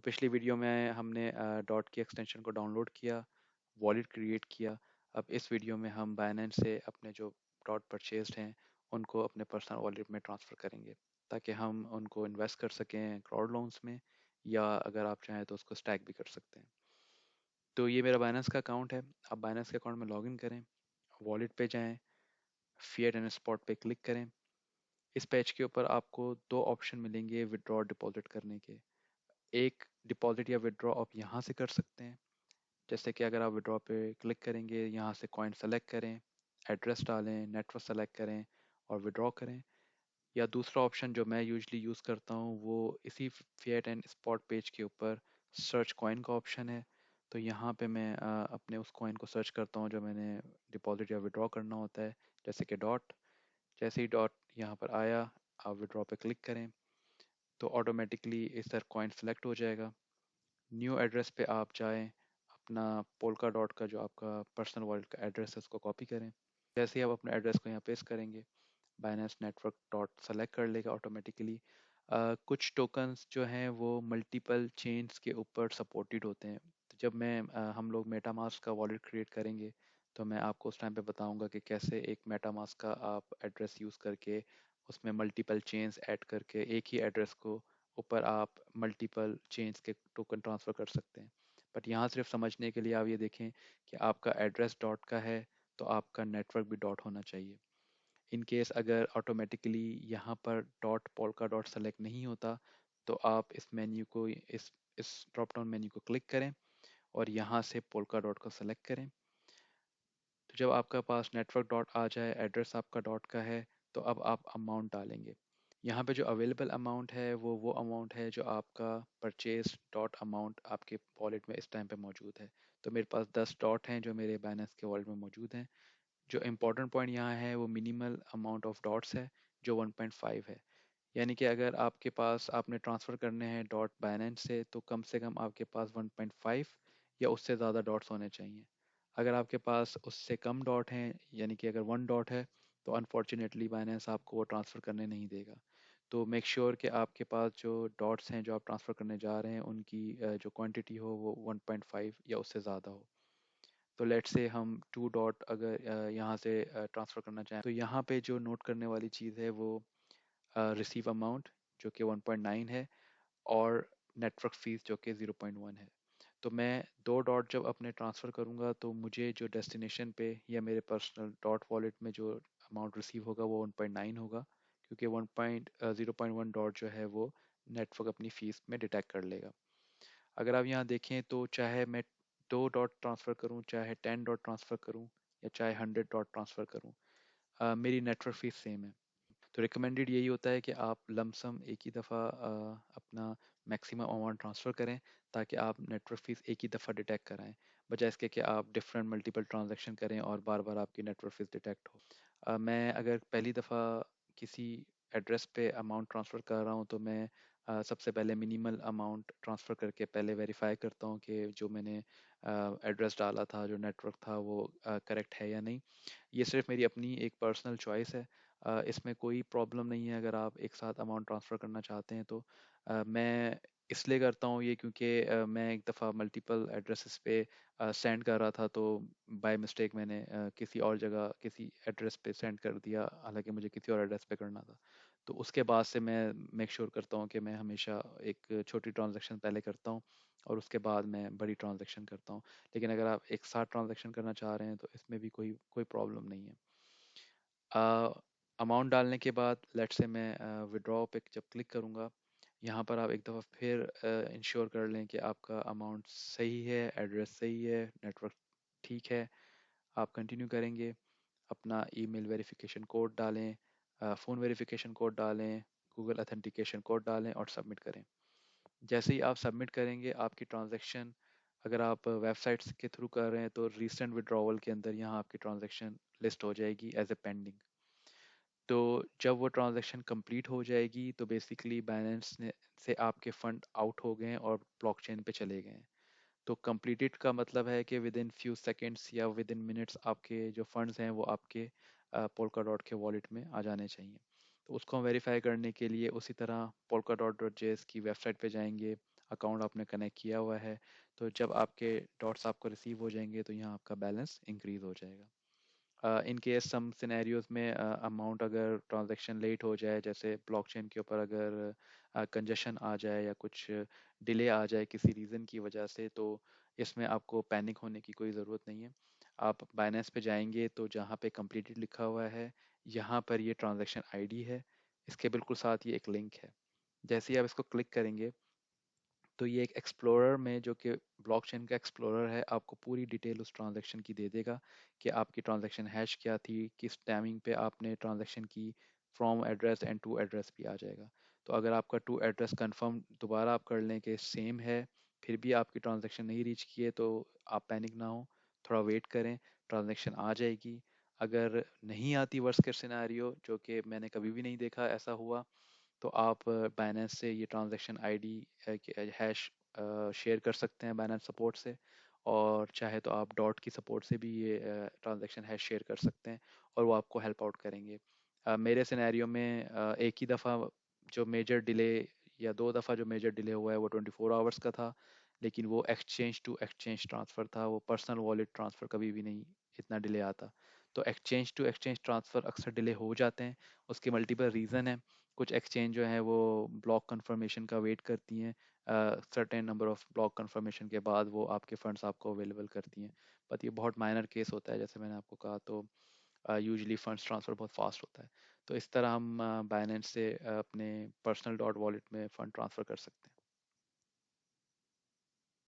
पिछली वीडियो में हमने डॉट की एक्सटेंशन को डाउनलोड किया, वॉलेट क्रिएट किया। अब इस वीडियो में हम बाइनेंस से अपने जो डॉट परचेज्ड हैं उनको अपने पर्सनल वॉलेट में ट्रांसफ़र करेंगे ताकि हम उनको इन्वेस्ट कर सकें क्राउड लोन्स में, या अगर आप चाहें तो उसको स्टैक भी कर सकते हैं। तो ये मेरा बाइनेंस का अकाउंट है। आप बाइनेंस के अकाउंट में लॉगिन करें, वॉलेट पे जाएं, फिएट एंड स्पॉट पे क्लिक करें। इस पेज के ऊपर आपको दो ऑप्शन मिलेंगे विड्रॉ डिपॉजिट करने के। एक डिपॉजिट या विड्रॉ आप यहाँ से कर सकते हैं, जैसे कि अगर आप विड्रॉ पे क्लिक करेंगे, यहाँ से कॉइन सेलेक्ट करें, एड्रेस डालें, नेटवर्क सेलेक्ट करें और विड्रॉ करें। या दूसरा ऑप्शन जो मैं यूजली यूज़ करता हूँ वो इसी फिएट एंड स्पॉट पेज के ऊपर सर्च कॉइन का ऑप्शन है। तो यहाँ पे मैं अपने उस कॉइन को सर्च करता हूँ जो मैंने डिपॉजिट या विड्रॉ करना होता है, जैसे कि डॉट। जैसे ही डॉट यहाँ पर आया, आप विड्रॉ पे क्लिक करें तो ऑटोमेटिकली इस तरह कॉइन सेलेक्ट हो जाएगा। न्यू एड्रेस पे आप जाएं, अपना पोल्का डॉट का जो आपका पर्सनल वॉलेट का एड्रेस है उसको कॉपी करें। जैसे ही आप अपने एड्रेस को यहाँ पेस्ट करेंगे, बाइनेंस नेटवर्क डॉट सेलेक्ट कर लेगा ऑटोमेटिकली। कुछ टोकन्स जो हैं वो मल्टीपल चेन्स के ऊपर सपोर्टेड होते हैं। तो जब हम लोग मेटामास्क का वॉलेट क्रिएट करेंगे तो मैं आपको उस टाइम पे बताऊंगा कि कैसे एक मेटामास्क का आप एड्रेस यूज़ करके उसमें मल्टीपल चेन्स ऐड करके एक ही एड्रेस को ऊपर आप मल्टीपल चेन्स के टोकन ट्रांसफ़र कर सकते हैं। बट यहाँ सिर्फ समझने के लिए आप ये देखें कि आपका एड्रेस डॉट का है तो आपका नेटवर्क भी डॉट होना चाहिए। इन केस अगर ऑटोमेटिकली यहाँ पर डॉट पोल्का डॉट सेलेक्ट नहीं होता तो आप इस मेन्यू को इस ड्रॉप डाउन मेन्यू को क्लिक करें और यहाँ से पोल्का डॉट को सेलेक्ट करें। तो जब आपका पास नेटवर्क डॉट आ जाए, एड्रेस आपका डॉट का है, तो अब आप अमाउंट डालेंगे। यहाँ पे जो अवेलेबल अमाउंट है वो अमाउंट है जो आपका परचेज डॉट अमाउंट आपके वॉलेट में इस टाइम पे मौजूद है। तो मेरे पास 10 डॉट हैं जो मेरे बाइनेंस के वॉलेट में मौजूद हैं। जो इम्पोर्टेंट पॉइंट यहाँ है वो मिनिमल अमाउंट ऑफ डॉट्स है जो 1.5 है। यानी कि अगर आपके पास आपने ट्रांसफ़र करने हैं डॉट बाइनेंस से तो कम आपके पास 1.5 या उससे ज़्यादा डॉट्स होने चाहिए। अगर आपके पास उससे कम डॉट हैं, यानी कि अगर 1 डॉट है, तो अनफॉर्चुनेटली बाइनेंस आपको वो ट्रांसफ़र करने नहीं देगा। तो मेक श्योर कि आपके पास जो डॉट्स हैं जो आप ट्रांसफ़र करने जा रहे हैं उनकी जो क्वांटिटी हो वो 1.5 या उससे ज़्यादा हो। तो लेट्स से हम 2 डॉट अगर यहाँ से ट्रांसफ़र करना चाहें तो यहाँ पे जो नोट करने वाली चीज़ है वो रिसीव अमाउंट जो कि 1.9 है और नेटवर्क फीस जो कि 0.1 है। तो मैं 2 डॉट जब अपने ट्रांसफ़र करूँगा तो मुझे जो डेस्टिनेशन पे या मेरे पर्सनल डॉट वॉलेट में जो अमाउंट रिसीव होगा वो 1.9 होगा, क्योंकि 0.1 डॉट जो है वो नेटवर्क अपनी फ़ीस में डिटेक्ट कर लेगा। अगर आप यहाँ देखें तो चाहे मैं 2 डॉट ट्रांसफ़र करूँ, चाहे 10 डॉट ट्रांसफ़र करूँ या चाहे 100 डॉट ट्रांसफ़र करूँ, मेरी नेटवर्क फ़ीस सेम है। तो रिकमेंडेड यही होता है कि आप लमसम एक ही दफ़ा अपना मैक्सिमम अमाउंट ट्रांसफ़र करें ताकि आप नेटवर्क फ़ीस एक ही दफ़ा डिटेक्ट कराएं, बजाय इसके कि आप डिफरेंट मल्टीपल ट्रांजैक्शन करें और बार बार आपकी नेटवर्क फ़ीस डिटेक्ट हो। मैं अगर पहली दफ़ा किसी एड्रेस पे अमाउंट ट्रांसफ़र कर रहा हूँ तो मैं सबसे पहले मिनिमल अमाउंट ट्रांसफ़र करके पहले वेरीफाई करता हूँ कि जो मैंने एड्रेस डाला था, जो नेटवर्क था वो करेक्ट है या नहीं। ये सिर्फ मेरी अपनी एक पर्सनल चॉइस है। इसमें कोई प्रॉब्लम नहीं है अगर आप एक साथ अमाउंट ट्रांसफ़र करना चाहते हैं तो। मैं इसलिए करता हूँ ये क्योंकि मैं एक दफ़ा मल्टीपल एड्रेसेस पे सेंड कर रहा था तो बाय मिस्टेक मैंने किसी और जगह किसी एड्रेस पे सेंड कर दिया, हालांकि मुझे किसी और एड्रेस पे करना था। तो उसके बाद से मैं मेक श्योर करता हूँ कि मैं हमेशा एक छोटी ट्रांजैक्शन पहले करता हूँ और उसके बाद मैं बड़ी ट्रांजैक्शन करता हूँ। लेकिन अगर आप एक साथ ट्रांजैक्शन करना चाह रहे हैं तो इसमें भी कोई कोई प्रॉब्लम नहीं है। अमाउंट डालने के बाद लेट से मैं विड्रॉ पे जब क्लिक करूँगा, यहाँ पर आप एक दफ़ा फिर इंश्योर कर लें कि आपका अमाउंट सही है, एड्रेस सही है, नेटवर्क ठीक है। आप कंटिन्यू करेंगे, अपना ईमेल वेरिफिकेशन कोड डालें, फ़ोन वेरिफिकेशन कोड डालें, गूगल ऑथेंटिकेशन कोड डालें और सबमिट करें। जैसे ही आप सबमिट करेंगे आपकी ट्रांजैक्शन, अगर आप वेबसाइट्स के थ्रू कर रहे हैं तो रीसेंट विड्रॉवल के अंदर यहाँ आपकी ट्रांजैक्शन लिस्ट हो जाएगी एज ए पेंडिंग। तो जब वो ट्रांजैक्शन कंप्लीट हो जाएगी तो बेसिकली बाइनेंस ने से आपके फंड आउट हो गए हैं और ब्लॉकचेन पे चले गए हैं। तो कंप्लीटेड का मतलब है कि विद इन फ्यू सेकेंड्स या विद इन मिनट्स आपके जो फंड्स हैं वो आपके पोल्का डॉट के वॉलेट में आ जाने चाहिए। तो उसको हम वेरीफाई करने के लिए उसी तरह polkadot.js की वेबसाइट पे जाएंगे, अकाउंट आपने कनेक्ट किया हुआ है। तो जब आपके डॉट्स आपको रिसीव हो जाएंगे तो यहाँ आपका बैलेंस इंक्रीज हो जाएगा। इन केस सम सिनेरियोज में अमाउंट अगर ट्रांजैक्शन लेट हो जाए, जैसे ब्लॉकचेन के ऊपर अगर कंजेशन आ जाए या कुछ डिले आ जाए किसी रीज़न की वजह से, तो इसमें आपको पैनिक होने की कोई ज़रूरत नहीं है। आप बाइनेंस पे जाएंगे तो जहाँ पे कंप्लीटेड लिखा हुआ है, यहाँ पर ये ट्रांजैक्शन आईडी है, इसके बिल्कुल साथ ये एक लिंक है। जैसे ही आप इसको क्लिक करेंगे तो ये एक एक्सप्लोरर में, जो कि ब्लॉकचेन का एक्सप्लोरर है, आपको पूरी डिटेल उस ट्रांजैक्शन की दे देगा कि आपकी ट्रांजैक्शन हैश क्या थी, किस टाइमिंग पे आपने ट्रांजैक्शन की, from address and to address भी आ जाएगा। तो अगर आपका टू एड्रेस कंफर्म दोबारा आप कर लें कि सेम है, फिर भी आपकी ट्रांजैक्शन नहीं रीच की है, तो आप पैनिक ना हो, थोड़ा वेट करें, ट्रांजैक्शन आ जाएगी। अगर नहीं आती, वर्स्ट केस सिनेरियो, जो कि मैंने कभी भी नहीं देखा ऐसा हुआ, तो आप बाइनेंस से ये ट्रांजैक्शन आईडी हैश शेयर कर सकते हैं बाइनेंस सपोर्ट से, और चाहे तो आप डॉट की सपोर्ट से भी ये ट्रांजैक्शन हैश शेयर कर सकते हैं और वो आपको हेल्प आउट करेंगे। मेरे सिनेरियो में एक ही दफ़ा जो मेजर डिले, या दो दफ़ा जो मेजर डिले हुआ है वो 24 आवर्स का था, लेकिन वो एक्सचेंज टू एक्सचेंज ट्रांसफ़र था, वो पर्सनल वॉलेट ट्रांसफ़र कभी भी नहीं इतना डिले आता। तो एक्सचेंज टू एक्सचेंज ट्रांसफ़र अक्सर डिले हो जाते हैं, उसके मल्टीपल रीज़न हैं। कुछ एक्सचेंज जो है वो ब्लॉक कंफर्मेशन का वेट करती हैं, certain number of block confirmation के बाद वो आपके फंड्स आपको अवेलेबल करती हैं। बट ये बहुत माइनर केस होता है, जैसे मैंने आपको कहा, तो यूजुअली फंड्स ट्रांसफ़र बहुत फास्ट होता है। तो इस तरह हम बाइनेंस से अपने पर्सनल डॉट वॉलेट में फ़ंड ट्रांसफ़र कर सकते हैं।